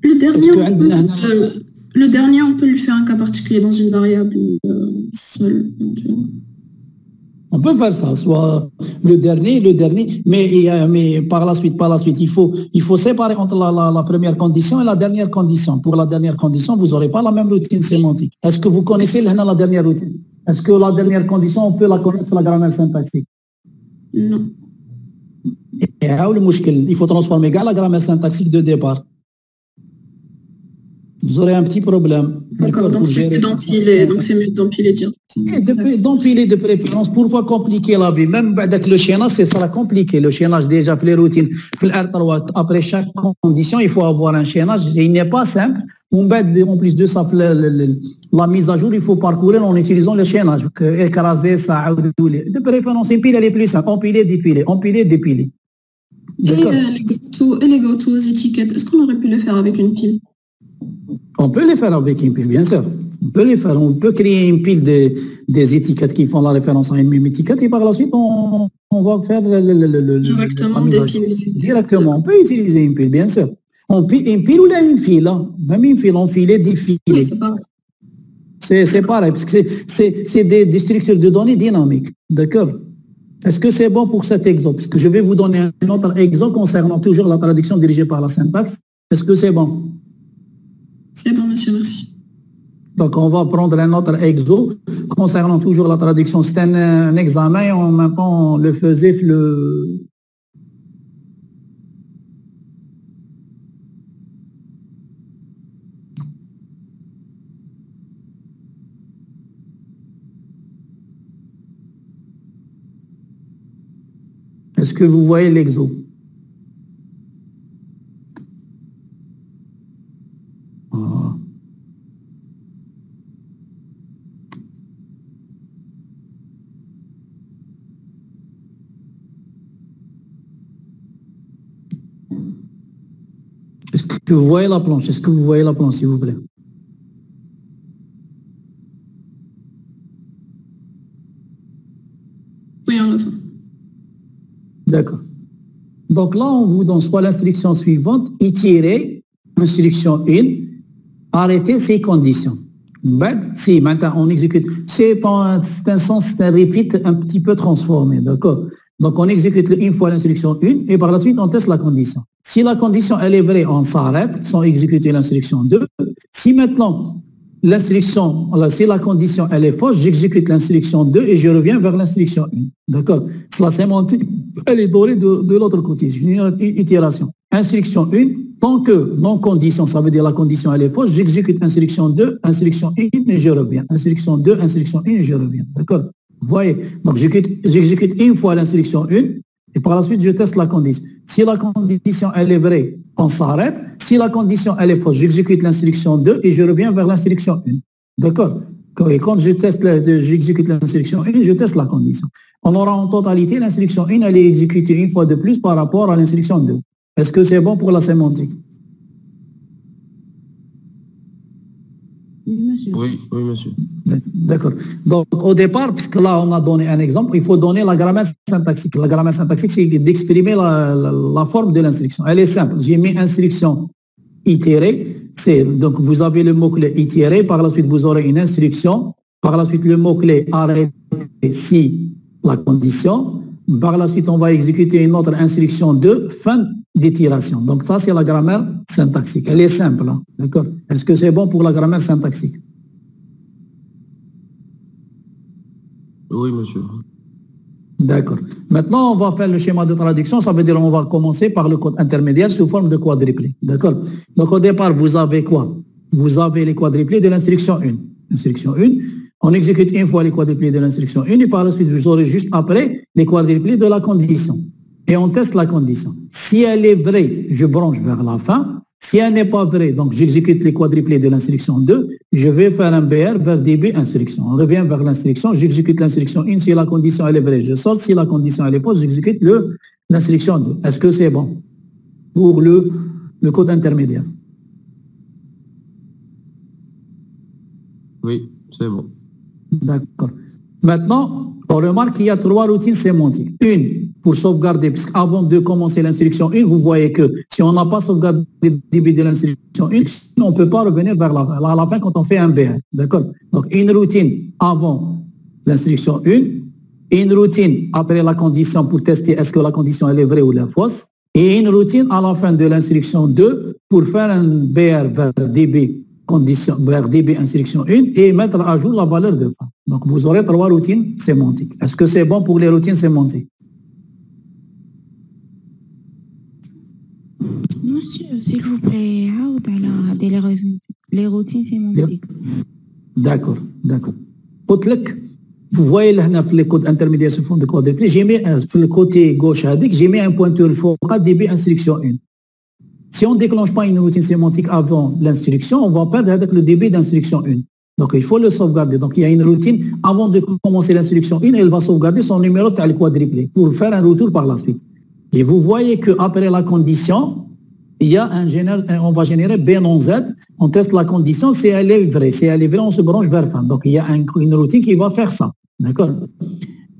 Le dernier, Est-ce que le dernier, on peut lui faire un cas particulier dans une variable seule. on peut faire ça, soit le dernier, mais par la suite, il faut séparer entre la première condition et la dernière condition. Pour la dernière condition, vous n'aurez pas la même routine sémantique. Est-ce que vous connaissez la dernière routine? Est-ce que la dernière condition, on peut la connaître sur la grammaire syntaxique? Non. Et il faut transformer la grammaire syntaxique de départ. Vous aurez un petit problème. D'accord, donc c'est mieux d'empiler directement. Et d'empiler de préférence. Pourquoi compliquer la vie? Même avec le chaînage, c'est ça compliqué. Le chaînage, déjà, les routines. Après chaque condition, il faut avoir un chaînage. Et il n'est pas simple. En plus de ça, la mise à jour, il faut parcourir en utilisant le chaînage. Écraser, ça, de préférence, une pile, elle est plus simple. Empiler, dépiler. Empiler, dépiler. Et les go-to aux étiquettes, est-ce qu'on aurait pu le faire avec une pile? On peut les faire avec une pile, bien sûr. On peut les faire. On peut créer une pile des étiquettes qui font la référence à une même étiquette et par la suite, on va faire directement des piles. Directement. On peut utiliser une pile, bien sûr. Une pile ou là, une file. Hein. Même une file, enfiler, défiler. Oui, c'est pareil. C'est pareil, parce que c'est des structures de données dynamiques. D'accord? Est-ce que c'est bon pour cet exemple? Parce que je vais vous donner un autre exemple concernant toujours la traduction dirigée par la syntaxe. Est-ce que c'est bon? C'est bon, monsieur, merci. Donc, on va prendre un autre exo concernant toujours la traduction. C'est un examen et en même temps, on le faisait Est-ce que vous voyez l'exo? Est-ce que vous voyez la planche? Est-ce que vous voyez la planche, s'il vous plaît? Oui, on le voit. D'accord. Donc là, on vous donne soit l'instruction suivante, itérer, instruction 1, arrêter ces conditions. Si, maintenant on exécute. C'est un sens, c'est un repeat un petit peu transformé, d'accord? Donc on exécute une fois l'instruction 1 et par la suite on teste la condition. Si la condition elle est vraie, on s'arrête sans exécuter l'instruction 2. Si maintenant si la condition elle est fausse, j'exécute l'instruction 2 et je reviens vers l'instruction 1. D'accord? La sémantique, elle est dorée de l'autre côté. C'est une itération. Instruction 1, tant que non condition, ça veut dire la condition elle est fausse, j'exécute instruction 2, instruction 1 et je reviens. Instruction 2, instruction 1 et je reviens. D'accord? Vous voyez? Donc j'exécute une fois l'instruction 1 et par la suite je teste la condition. Si la condition elle est vraie, on s'arrête. Si la condition elle est fausse, j'exécute l'instruction 2 et je reviens vers l'instruction 1. D'accord? Et quand j'exécute l'instruction 1, je teste la condition. On aura en totalité l'instruction 1, elle est exécutée une fois de plus par rapport à l'instruction 2. Est-ce que c'est bon pour la sémantique? Oui, monsieur. D'accord. Donc, au départ, puisque là, on a donné un exemple, il faut donner la grammaire syntaxique. La grammaire syntaxique, c'est d'exprimer la forme de l'instruction. Elle est simple. J'ai mis instruction itérée. Donc, vous avez le mot-clé itéré. Par la suite, vous aurez une instruction. Par la suite, le mot-clé arrêter si la condition. Par la suite, on va exécuter une autre instruction de fin d'itération. Donc, ça, c'est la grammaire syntaxique. Elle est simple. Hein, d'accord? Est-ce que c'est bon pour la grammaire syntaxique? Oui, monsieur. D'accord. Maintenant, on va faire le schéma de traduction. Ça veut dire qu'on va commencer par le code intermédiaire sous forme de quadruplé. D'accord? Donc, au départ, vous avez quoi? Vous avez les quadruplés de l'instruction 1. Instruction 1. On exécute une fois les quadruplés de l'instruction 1 et par la suite, vous aurez juste après les quadruplés de la condition. Et on teste la condition. Si elle est vraie, je branche vers la fin. Si elle n'est pas vraie, donc j'exécute les quadruplés de l'instruction 2, je vais faire un BR vers début instruction. On revient vers l'instruction, j'exécute l'instruction 1. Si la condition elle est vraie, je sors. Si la condition elle est fausse, j'exécute l'instruction 2. Est-ce que c'est bon pour le code intermédiaire? Oui, c'est bon. D'accord. Maintenant, on remarque qu'il y a 3 routines sémantiques. Une pour sauvegarder, puisqu'avant de commencer l'instruction 1, vous voyez que si on n'a pas sauvegardé le début de l'instruction 1, on ne peut pas revenir vers à la fin quand on fait un BR. D'accord? Donc, une routine avant l'instruction 1, une routine après la condition pour tester est-ce que la condition elle est vraie ou elle est fausse, et une routine à la fin de l'instruction 2 pour faire un BR vers DB condition, vers DB instruction 1 et mettre à jour la valeur de fin. Donc, vous aurez 3 routines sémantiques. Est-ce que c'est bon pour les routines sémantiques? Monsieur, s'il vous plaît, les routines sémantiques. D'accord, d'accord. Vous voyez là, dans les codes intermédiaires sous forme de quadruplé, j'ai mis sur le côté gauche, j'ai mis un pointeur fort à DB instruction 1. Si on ne déclenche pas une routine sémantique avant l'instruction, on va perdre avec le débit d'instruction 1. Donc, il faut le sauvegarder. Donc, il y a une routine avant de commencer l'instruction 1, elle va sauvegarder son numéro de quadruplé pour faire un retour par la suite. Et vous voyez qu'après la condition, il y a on va générer B non Z, on teste la condition, si elle est vraie. Si elle est vraie, on se branche vers fin. Donc, il y a une routine qui va faire ça. D'accord?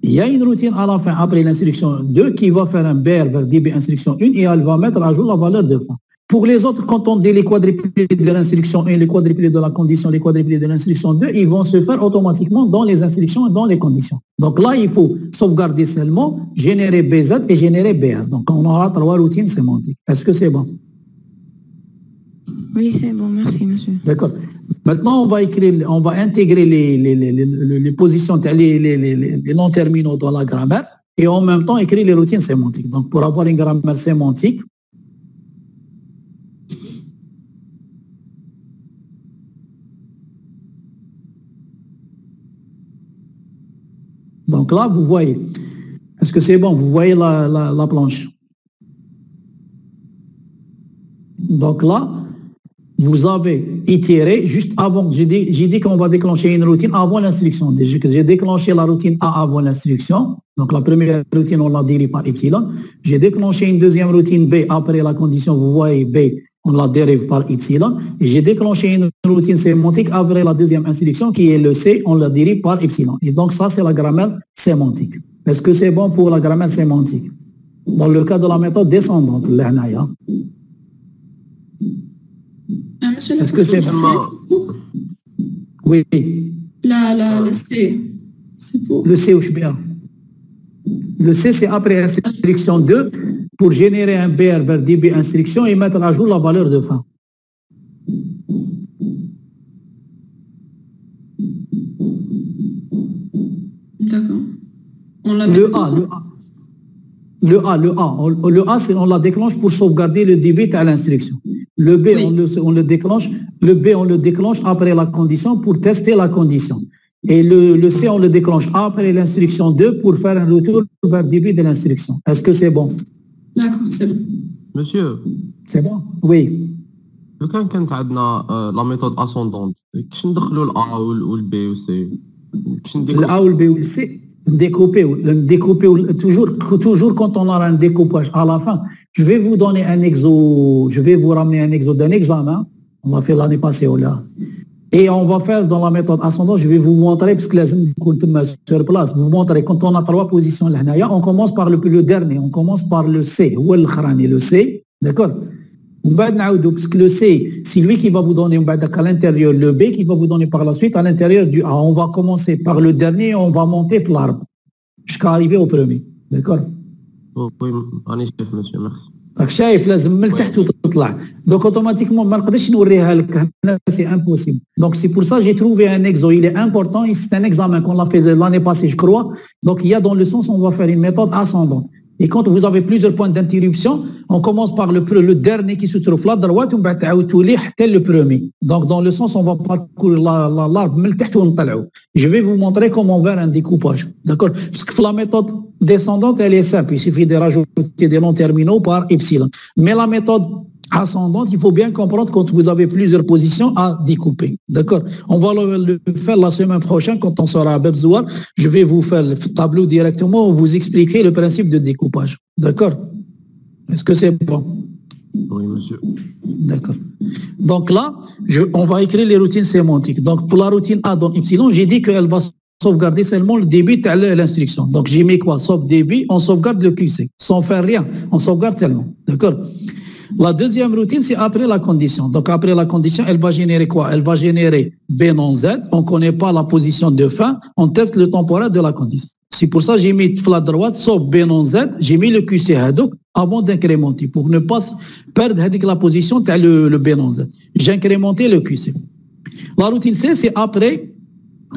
Il y a une routine à la fin, après l'instruction 2, qui va faire un BR vers DB instruction 1 et elle va mettre à jour la valeur de fin. Pour les autres, quand on dit les quadruplés de l'instruction 1, les quadruplés de la condition, les quadruplés de l'instruction 2, ils vont se faire automatiquement dans les instructions et dans les conditions. Donc là, il faut sauvegarder seulement, générer BZ et générer BR. Donc on aura 3 routines sémantiques. Est-ce que c'est bon? Oui, c'est bon, merci, monsieur. D'accord. Maintenant, on va intégrer les positions, les noms terminaux dans la grammaire et en même temps écrire les routines sémantiques. Donc, pour avoir une grammaire sémantique, donc là, vous voyez, est-ce que c'est bon? Vous voyez la planche. Donc là, vous avez itéré juste avant, j'ai dit qu'on va déclencher une routine avant l'instruction. J'ai déclenché la routine A avant l'instruction. Donc la première routine, on l'a dérivée par epsilon. J'ai déclenché une deuxième routine B après la condition, vous voyez B, on la dérive par epsilon. Et j'ai déclenché une routine sémantique après la deuxième instruction qui est le C, on la dérive par epsilon. Et donc ça, c'est la grammaire sémantique. Est-ce que c'est bon pour la grammaire sémantique? Dans le cas de la méthode descendante, l'Anaya. Est-ce que c'est bon? Oui. Le C, c'est pour... Le C ou bien. Le C, c'est après instruction 2 pour générer un BR vers DB instruction et mettre à jour la valeur de fin. D'accord. Le A, on la déclenche pour sauvegarder le débit à l'instruction. Le B, oui. on le déclenche après la condition pour tester la condition. Et le C, on le déclenche après l'instruction 2 pour faire un retour vers le débit de l'instruction. Est-ce que c'est bon? D'accord, c'est bon. Monsieur. C'est bon? Oui. لو كانت عندنا la méthode ascendante, كيفاش ندخلوا ال A ou le B ou C? Le A ou le B ou le C, découper toujours quand on aura un découpage à la fin. Je vais vous donner un exo, je vais vous ramener un exo d'un examen, on l'a fait l'année passée là. Et on va faire dans la méthode ascendante, je vais vous montrer, parce que là, sur place, vous montrer quand on a 3 positions là, on commence par le dernier, on commence par le C, ou le C, d'accord? Parce que le C, c'est lui qui va vous donner à l'intérieur le B, qui va vous donner par la suite à l'intérieur du A. On va commencer par le dernier, on va monter l'arbre jusqu'à arriver au premier. D'accord? Oui, monsieur, merci. شايف لازم من التحت وتطلع. Donc automatiquement ما نقدرش نوريها لك هنا, c'est impossible. Donc c'est pour ça que j'ai trouvé un exo, il est important, c'est un examen qu'on l'a fait l'année passée je crois. Donc il y a dans le sens on va faire une méthode ascendante. Et quand vous avez plusieurs points d'interruption, on commence par le dernier qui se trouve là droite ومن بعد تعاودوا ليه حتى le premier. Donc dans le sens on va parcourir l'arbre من التحت ونطلعوا. Je vais vous montrer comment faire un découpage. D'accord? Parce que la méthode descendante elle est simple, il suffit de rajouter des noms terminaux par epsilon. Mais la méthode ascendante, il faut bien comprendre quand vous avez plusieurs positions à découper. D'accord? On va le faire la semaine prochaine quand on sera à Bebzouar. Je vais vous faire le tableau directement où vous expliquer le principe de découpage. D'accord? Est-ce que c'est bon? Oui, monsieur. D'accord. Donc là, on va écrire les routines sémantiques. Donc pour la routine A dans epsilon, j'ai dit qu'elle va sauvegarder seulement le début de l'instruction. Donc j'ai mis quoi? Sauf début, on sauvegarde le QC, sans faire rien, on sauvegarde seulement. D'accord? La deuxième routine, c'est après la condition. Donc après la condition, elle va générer quoi? Elle va générer B non Z, on ne connaît pas la position de fin, on teste le temporaire de la condition. C'est pour ça que j'ai mis la droite, sauf B non Z, j'ai mis le QC hadouk avant d'incrémenter, pour ne pas perdre la position de le B non Z. J'ai incrémenté le QC. La routine C, c'est après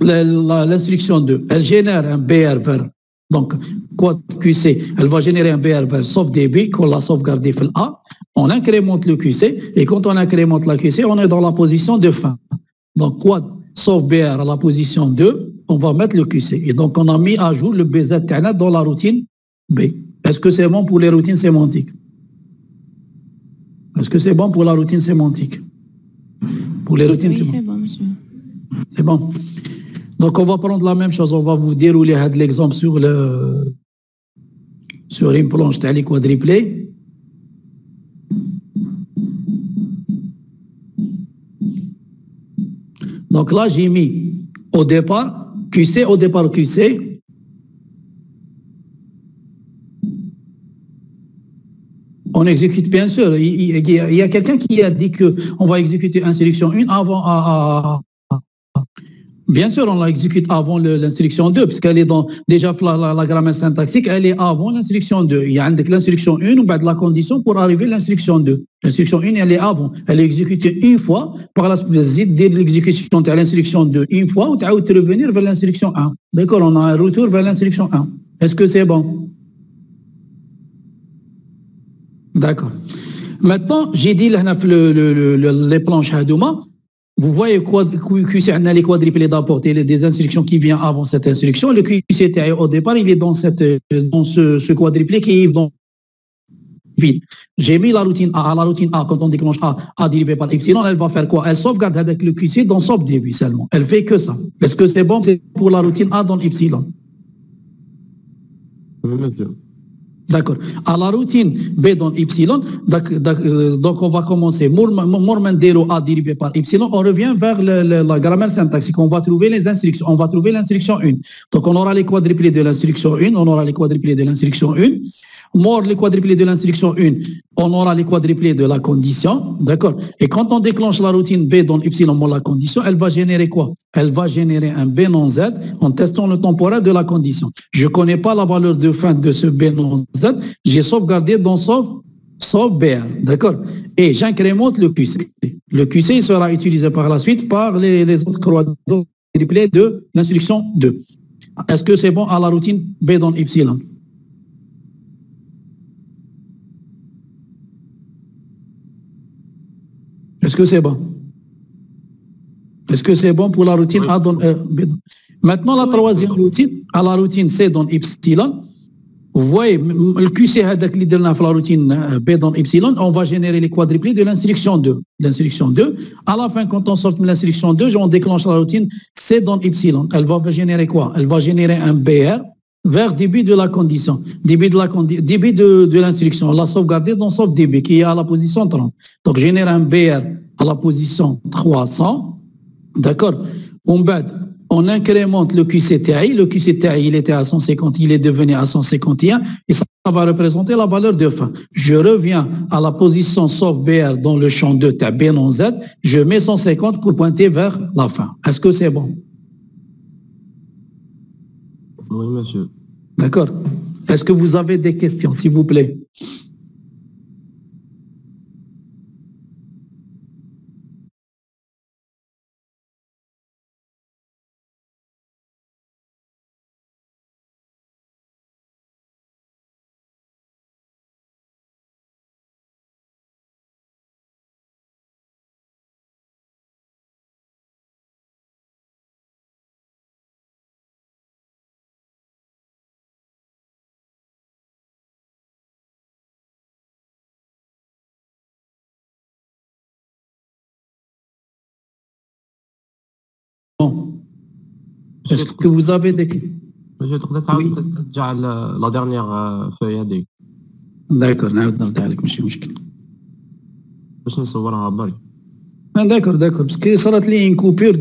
l'instruction 2. Elle génère un BR vers, donc, quad QC, elle va générer un BR vers sauf débit qu'on l'a sauvegardé fait A. On incrémente le QC, et quand on incrémente la QC, on est dans la position de fin. Donc, quad sauf BR à la position 2, on va mettre le QC. Et donc, on a mis à jour le BZ dans la routine B. Est-ce que c'est bon pour les routines sémantiques? Est-ce que c'est bon pour la routine sémantique? Pour les routines sémantiques. C'est bon, monsieur. C'est bon. Donc, on va prendre la même chose. On va vous dérouler l'exemple sur une planche télé quadruplée. Donc là, j'ai mis au départ QC. On exécute, bien sûr. Il y a quelqu'un qui a dit qu'on va exécuter instruction 1 avant. Bien sûr, on l'exécute avant l'instruction 2, puisqu'elle est dans déjà la grammaire syntaxique, elle est avant l'instruction 2. Il y a l'instruction 1 ou la condition pour arriver à l'instruction 2. L'instruction 1, elle est avant. Elle est exécutée une fois, par la suite, dès l'exécution de l'instruction 2 une fois, ou tu vas revenir vers l'instruction 1. D'accord, on a un retour vers l'instruction 1. Est-ce que c'est bon? D'accord. Maintenant, j'ai dit les planches Hadouma. Vous voyez QC, on a les quadruplés d'apporter des instructions qui viennent avant cette instruction. Le QC au départ, il est dans ce quadruplé qui est dans vide. J'ai mis la routine A. La routine A, quand on déclenche A divisé par epsilon, elle va faire quoi? Elle sauvegarde avec le QC dans sauf début seulement. Elle fait que ça. Est-ce que c'est bon? C'est pour la routine A dans epsilon. Oui, monsieur. D'accord. À la routine B dans epsilon, donc on va commencer. Mormandero A dérivé par epsilon, on revient vers la grammaire syntaxique. On va trouver les instructions. On va trouver l'instruction 1. Donc on aura les quadruplés de l'instruction 1, on aura les quadruplés de l'instruction 1. Mort les quadruplés de l'instruction 1, on aura les quadruplés de la condition, d'accord? Et quand on déclenche la routine B dans epsilon la condition, elle va générer quoi? Elle va générer un B non Z en testant le temporaire de la condition. Je ne connais pas la valeur de fin de ce B non Z, j'ai sauvegardé dans sauf BR, d'accord? Et j'incrémente le QC. Le QC sera utilisé par la suite par les autres quadruplés de l'instruction 2. Est-ce que c'est bon à la routine B dans epsilon? Est-ce que c'est bon? Est-ce que c'est bon pour la routine A dans B? Maintenant, la troisième routine, à la routine C dans epsilon, vous voyez, le QC avec la routine B dans epsilon, on va générer les quadruplés de l'instruction 2. L'instruction 2, à la fin, quand on sort de l'instruction 2, on déclenche la routine C dans epsilon. Elle va générer quoi? Elle va générer un BR vers début de la condition, début de l'instruction, on l'a sauvegardé dans sauf début qui est à la position 30. Donc, génère un BR à la position 300, d'accord? On incrémente le QCTI, le QCTI il était à 150, il est devenu à 151 et ça va représenter la valeur de fin. Je reviens à la position sauf BR dans le champ 2 B non Z, je mets 150 pour pointer vers la fin. Est-ce que c'est bon? Oui, monsieur. D'accord. Est-ce que vous avez des questions, s'il vous plaît? Est-ce que vous avez des questions? La dernière feuille. D'accord, نرجع لك ماشي مشكل. باش نصورها برك. D'accord, parce que صارت لي une coupure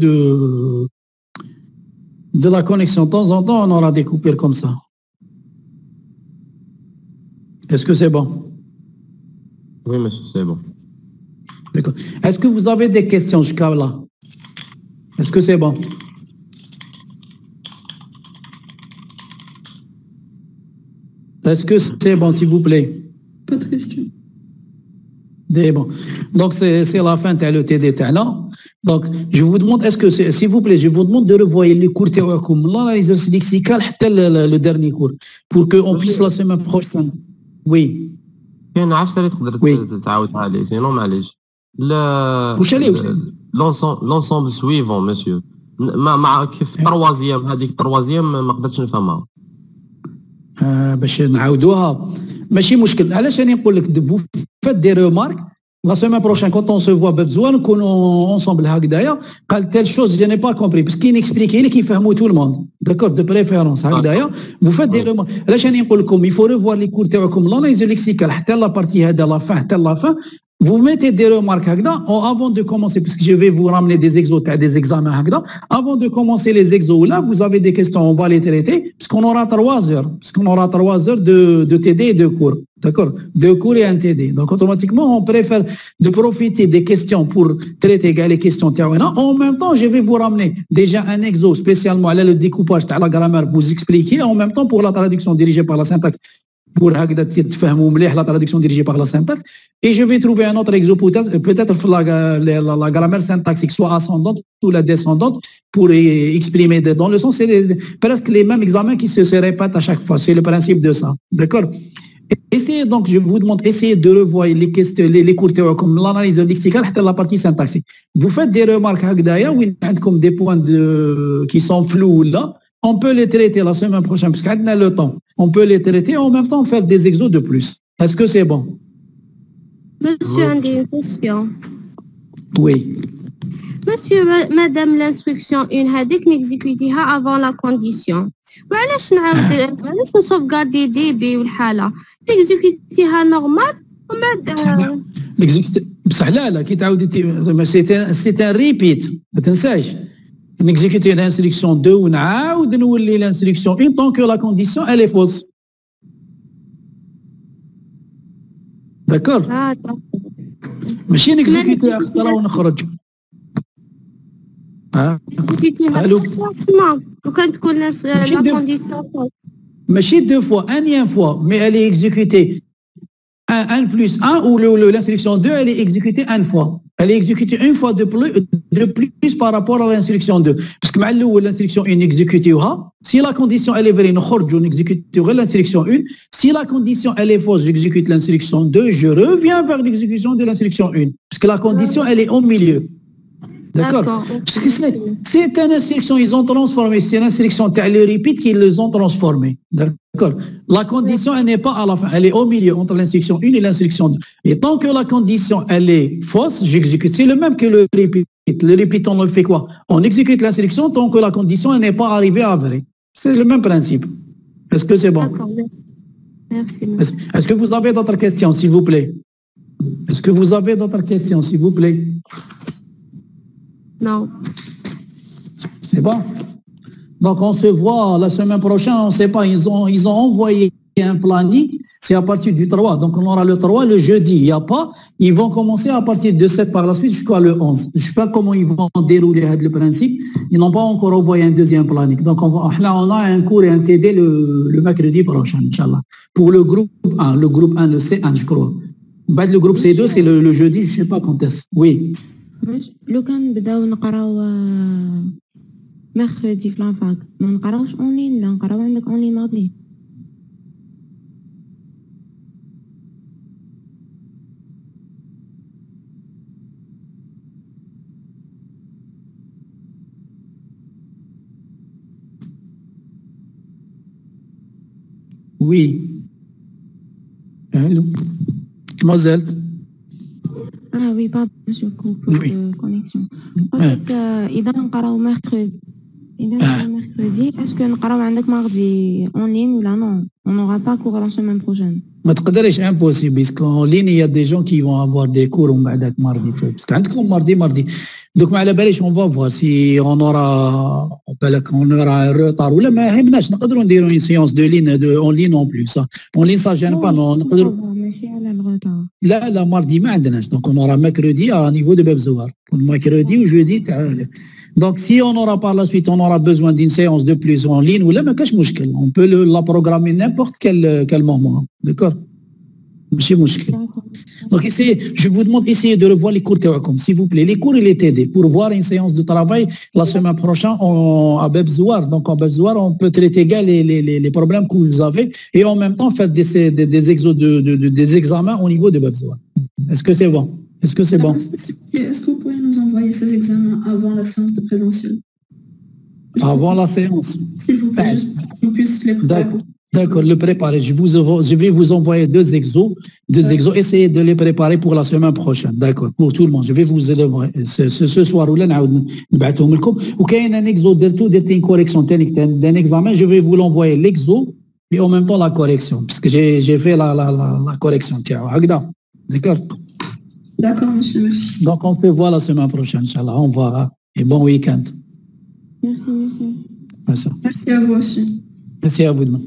De la connexion. De temps en temps, on aura des coupures comme ça. Est-ce que c'est bon? Oui, monsieur, c'est bon. D'accord. Est-ce que vous avez des questions jusqu'à là? Est-ce que c'est bon? Est-ce que c'est bon, s'il vous plaît? Pas de question. Bon. Donc, c'est la fin de le TD. Donc, je vous demande, est-ce que, s'il vous plaît, je vous demande de revoir les cours تاعكم l'analyse lexicale حتى le dernier cours pour qu'on puisse la semaine prochaine. Oui. كاين 10 اللي تقدر تعاودها لي سينو معليش. لا واش عليه لونسومبل سويفون مسيو مع كيف التروازيام هذيك التروازيام ما قدرتش نفهمها. باش نعاودوها ماشي مشكل. علاش راني نقول لك فو فات دي ريمارك لا سيمين بروشين كونت اون سو فوا بزوان نكونوا اونسومبل هكذايا قال تيل شوز جي ني با كومبري باسكو كي نكسبليكي لك يفهموا تو الموند داكور دو بريفيرونس هكذايا فو فات دي ريمارك. علاش راني نقول لكم يفو ريفوار لي كور تاعكم لاناليز ليكسيكال حتى لا بارتي هذا لا فان حتى لا فان. Vous mettez des remarques avant de commencer, puisque je vais vous ramener des exos, des examens. Avant de commencer les exos, là, vous avez des questions, on va les traiter, puisqu'on aura 3 heures. Puisqu'on aura 3 heures de TD et de cours. D'accord? De cours et un TD. Donc, automatiquement, on préfère de profiter des questions pour traiter les questions. En même temps, je vais vous ramener déjà un exo spécialement le découpage de la grammaire, vous expliquer, en même temps pour la traduction dirigée par la syntaxe. Pour la traduction dirigée par la syntaxe. Et je vais trouver un autre exo, peut-être la grammaire syntaxique, soit ascendante ou la descendante, pour exprimer dans le sens, c'est presque les mêmes examens qui se répètent à chaque fois. C'est le principe de ça. D'accord? Essayez donc, je vous demande, essayez de revoir les questions, les cours comme l'analyse lexicale, la partie syntaxique. Vous faites des remarques comme des points qui sont flous là. On peut les traiter la semaine prochaine, parce qu'on a le temps. On peut les traiter et en même temps faire des exos de plus. Est-ce que c'est bon? Monsieur, on a une question. Oui. Monsieur, madame l'instruction, une هذيك نexécutيها avant la condition. وعلاش علاش نسوفغاردي ديبي والحالة نexécutيها نورمال ومن بصح لا كي تعاودي سي ان ريبيت ما تنساش. N'exécuter l'instruction 2 ou l'instruction 1 tant que la condition elle est fausse. D'accord? ماشي نكزيكوتي اختار ونخرج. الو وكان تكون لا كونديسيون فوس. ماشي 2 fois, énième fois, mais elle est exécutée 1 plus 1 ou l'instruction 2 elle est exécutée une fois. Elle est exécutée une fois de plus par rapport à l'instruction 2. Parce que l'instruction 1 exécutée, si la condition elle est vraie, nous exécutons l'instruction 1. Si la condition elle est fausse, j'exécute l'instruction 2, je reviens vers l'exécution de l'instruction 1. Parce que la condition elle est au milieu. D'accord? Parce que c'est une instruction, ils ont transformé, c'est une instruction, le repeat qu'ils les ont transformé. D'accord? La condition, elle n'est pas à la fin, elle est au milieu entre l'instruction 1 et l'instruction 2. Et tant que la condition, elle est fausse, j'exécute. C'est le même que le repeat. Le repeat, on le fait quoi? On exécute l'instruction tant que la condition n'est pas arrivée à vrai. C'est le même principe. Est-ce que c'est bon? D'accord, merci. Est-ce que vous avez d'autres questions, s'il vous plaît? Est-ce que vous avez d'autres questions, s'il vous plaît? Non. C'est bon? Donc, on se voit la semaine prochaine, on ne sait pas, ils ont envoyé un planning, c'est à partir du 3. Donc, on aura le 3 le jeudi, il n'y a pas. Ils vont commencer à partir de 7 par la suite jusqu'à le 11. Je ne sais pas comment ils vont dérouler le principe. Ils n'ont pas encore envoyé un deuxième planning. Donc, on a un cours et un TD le mercredi prochain, Inch'Allah. Pour le groupe 1, le C1, je crois. Le groupe C2, c'est le jeudi, je ne sais pas quand est-ce. Oui. لو كان بداو نقراو مرcredi في لافاك ما نقراوش اونلاين لا نقراو عندك اونلاين ماضي. Oui. Allô. Mademoiselle. Ah oui, pardon, je coupe de connexion. قلت إذا نقراو mercredi, est-ce que نقراو عندك mardi en ligne ou là non? On n'aura pas cours la semaine prochaine. ما تقدرش impossible parce qu'en ligne il y a des gens qui vont avoir des cours ومن بعد mardi parce que عندكم mardi دوك ما على باليش on va voir si on aura بالك on aura un retard ولا ما يهمناش نقدروا نديروا une séance de ligne en ligne en plus ça en ligne ça gêne pas نقدروا ماشي على الغدا. لا mardi ما عندناش donc on aura mercredi à niveau de باب زوار mercredi ou jeudi تعال. Donc si on aura par la suite on aura besoin d'une séance de plus en ligne ولا ما كاش مشكل on peut la programmer n'importe quel moment d'accord ماشي مشكل. Donc essayez, je vous demande essayez de revoir les cours تاعكم s'il vous plaît les cours il est aidé pour voir une séance de travail la semaine prochaine à Bab Zouar. Donc en Bab Zouar on peut traiter les problèmes que vous avez et en même temps faire des examens au niveau de Bab Zouar. Est-ce que c'est bon? Est-ce que c'est bon? Est-ce que vous pourriez nous envoyer ces examens avant la séance de présentiel? Avant la séance. S'il vous plaît, juste pour qu'on puisse les préparer. D'accord, le préparer. Je vais vous envoyer deux exos. Essayez de les préparer pour la semaine prochaine. D'accord, pour tout le monde. Je vais vous envoyer ce soir ou là, نبعثهم لكم. وكاين un exo درتي une correction technique d'un examen. Je vais vous l'envoyer l'exo et en même temps la correction parce que j'ai fait la correction. D'accord. D'accord, monsieur, merci. Donc on se voit la semaine prochaine, Inch'Allah. Au revoir et bon week-end. Merci, monsieur. Merci. Merci à vous aussi. Merci à vous demain.